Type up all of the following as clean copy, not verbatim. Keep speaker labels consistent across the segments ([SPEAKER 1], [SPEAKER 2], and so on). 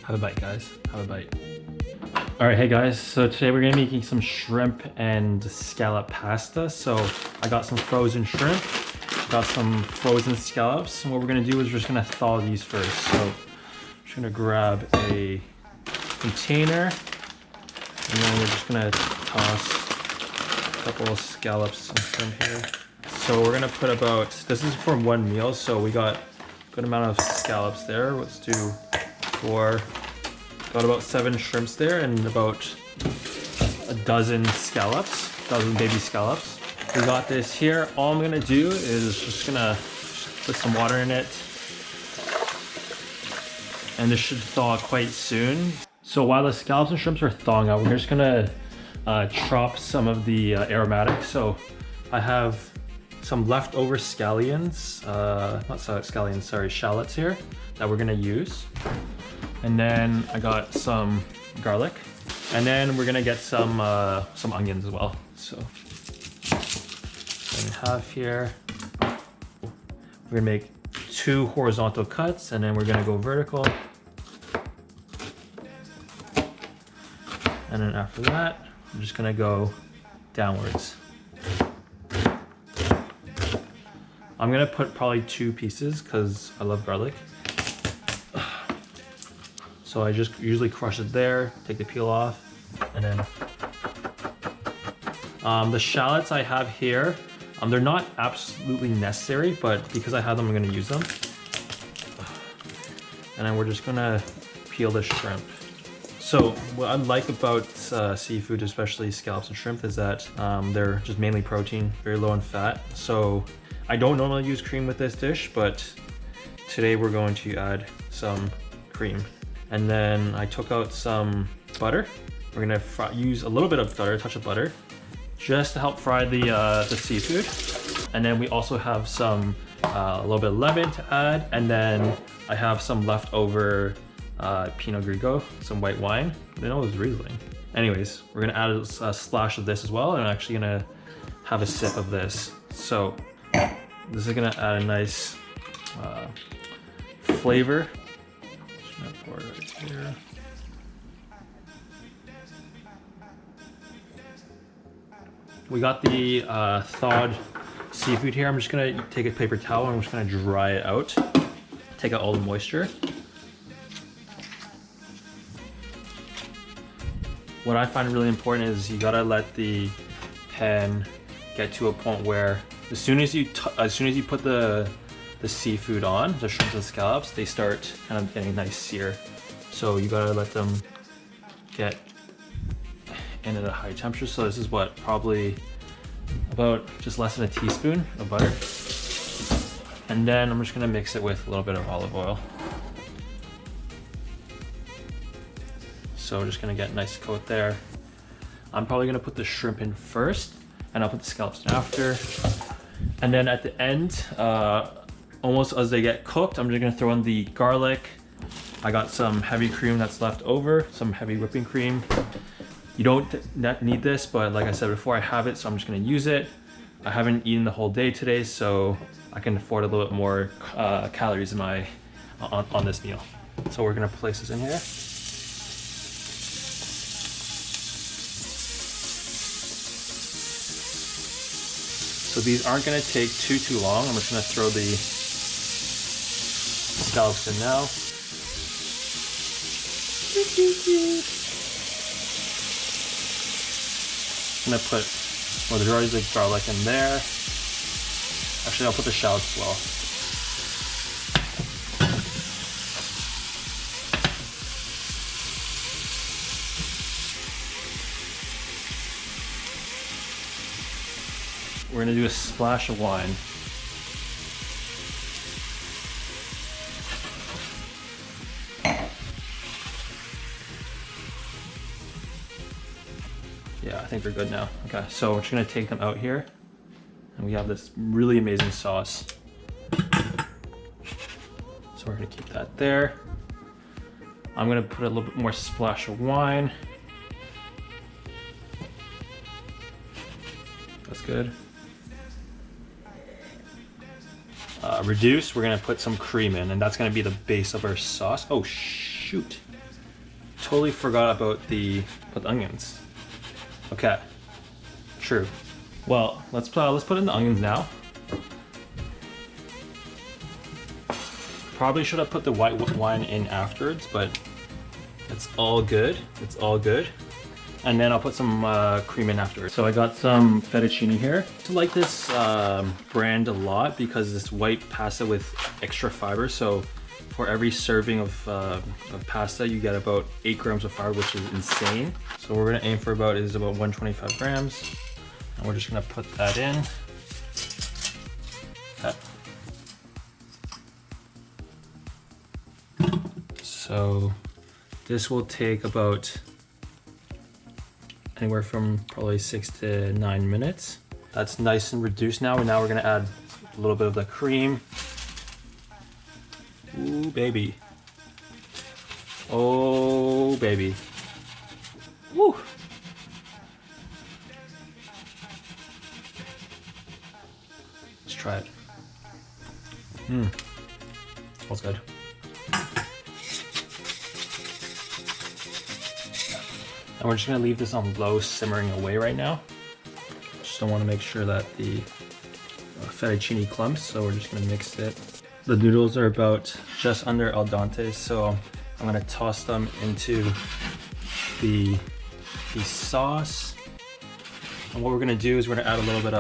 [SPEAKER 1] Have a bite, guys. Have a bite. All right, hey guys. So today we're gonna be making some shrimp and scallop pasta. So I got some frozen shrimp, got some frozen scallops, and what we're gonna do is we're just gonna thaw these first. So I'm just gonna grab a container, and then we're just gonna toss a couple of scallops and shrimp here. So we're gonna put about, this is for one meal, so we got a good amount of scallops there. Let's do 4. Got about 7 shrimps there and about a dozen scallops, baby scallops. We got this here. All I'm gonna do is just gonna put some water in it, and this should thaw quite soon. So while the scallops and shrimps are thawing out, we're just gonna chop some of the aromatics. So I have some leftover scallions, not scallions, sorry, shallots here that we're gonna use. And then I got some garlic, and then we're gonna get some onions as well. So we have here, we're gonna make 2 horizontal cuts, and then we're gonna go vertical. And then after that, I'm just gonna go downwards. I'm gonna put probably 2 pieces because I love garlic. So I just usually crush it there, take the peel off, and then the shallots I have here, they're not absolutely necessary, but because I have them, I'm gonna use them. And then we're just gonna peel the shrimp. So what I like about seafood, especially scallops and shrimp, is that they're just mainly protein, very low in fat. So I don't normally use cream with this dish, but today we're going to add some cream. And then I took out some butter. We're gonna use a little bit of butter, a touch of butter, just to help fry the seafood. And then we also have some, a little bit of lemon to add. And then I have some leftover Pinot Grigio, some white wine. I didn't know it was Riesling. Anyways, we're gonna add a splash of this as well. And I'm actually gonna have a sip of this. So this is gonna add a nice flavor. Pour it right here. We got the thawed seafood here. I'm just gonna take a paper towel and I'm just gonna dry it out. Take out all the moisture. What I find really important is you gotta let the pan get to a point where as soon as you put the seafood on, the shrimp and scallops, they start kind of getting a nice sear. So you gotta let them get in at a high temperature. So this is what, probably about just less than a teaspoon of butter. And then I'm just gonna mix it with a little bit of olive oil. So we're just gonna get a nice coat there. I'm probably gonna put the shrimp in first, and I'll put the scallops in after. And then at the end, almost as they get cooked, I'm just gonna throw in the garlic. I got some heavy cream that's left over, some heavy whipping cream. You don't need this, but like I said before, I have it, so I'm just gonna use it. I haven't eaten the whole day today, so I can afford a little bit more calories in on this meal. So we're gonna place this in here. So these aren't gonna take too long. I'm just gonna throw the scallops in now. I'm gonna put, well, there's already the garlic in there. Actually, I'll put the shallots as well. We're gonna do a splash of wine. Yeah, I think we're good now. Okay, so we're just gonna take them out here, and we have this really amazing sauce. So we're gonna keep that there. I'm gonna put a little bit more splash of wine. That's good.
[SPEAKER 2] reduce, we're gonna put some cream in, and that's gonna be the base of our sauce. Oh shoot,
[SPEAKER 1] totally forgot about the onions. Okay, true. Well, let's put in the onions now. Probably should have put the white wine in afterwards, but it's all good. It's all good. And then I'll put some cream in afterwards. So I got some fettuccine here. I like this brand a lot because it's white pasta with extra fiber. So for every serving of pasta, you get about 8 grams of fiber, which is insane. So we're gonna aim for about 125 grams. And we're just gonna put that in. Okay. So this will take about anywhere from probably 6 to 9 minutes. That's nice and reduced now, and now we're gonna add a little bit of the cream. Ooh, baby. Oh, baby. Woo. Let's try it. Smells good. And we're just gonna leave this on low, simmering away right now. Just don't wanna make sure that the fettuccine clumps, so we're just gonna mix it. The noodles are about just under al dente, so I'm gonna toss them into the sauce. And what we're gonna do is we're gonna add a little bit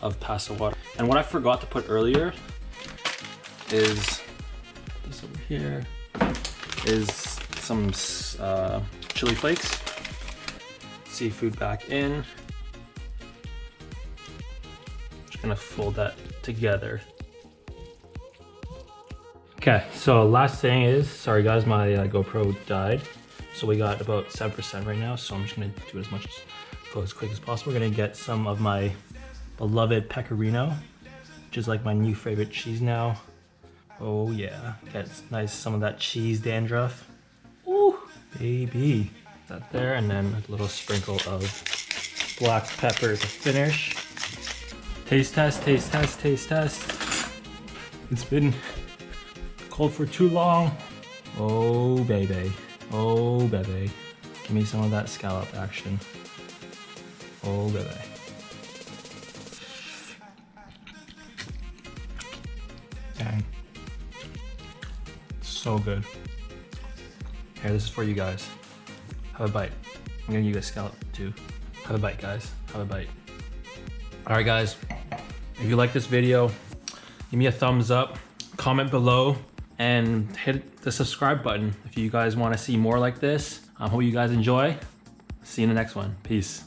[SPEAKER 1] of pasta water. And what I forgot to put earlier is this over here, is some chili flakes, seafood back in. Just gonna fold that together. Okay, so last thing is, sorry guys, my GoPro died. So we got about 7% right now, so I'm just gonna do as much as go as quick as possible. We're gonna get some of my beloved pecorino, which is like my new favorite cheese now. Oh yeah, get nice some of that cheese dandruff. Ooh, baby. That there, and then a little sprinkle of black pepper to finish. Taste test, taste test, taste test. It's been cold for too long. Oh baby, oh baby. Give me some of that scallop action. Oh baby. Dang. So good. Here, this is for you guys. Have a bite. I'm gonna give you a scallop too. Have a bite, guys. Have a bite. All right, guys. If you like this video, give me a thumbs up, comment below, and hit the subscribe button if you guys want to see more like this. I hope you guys enjoy. See you in the next one. Peace.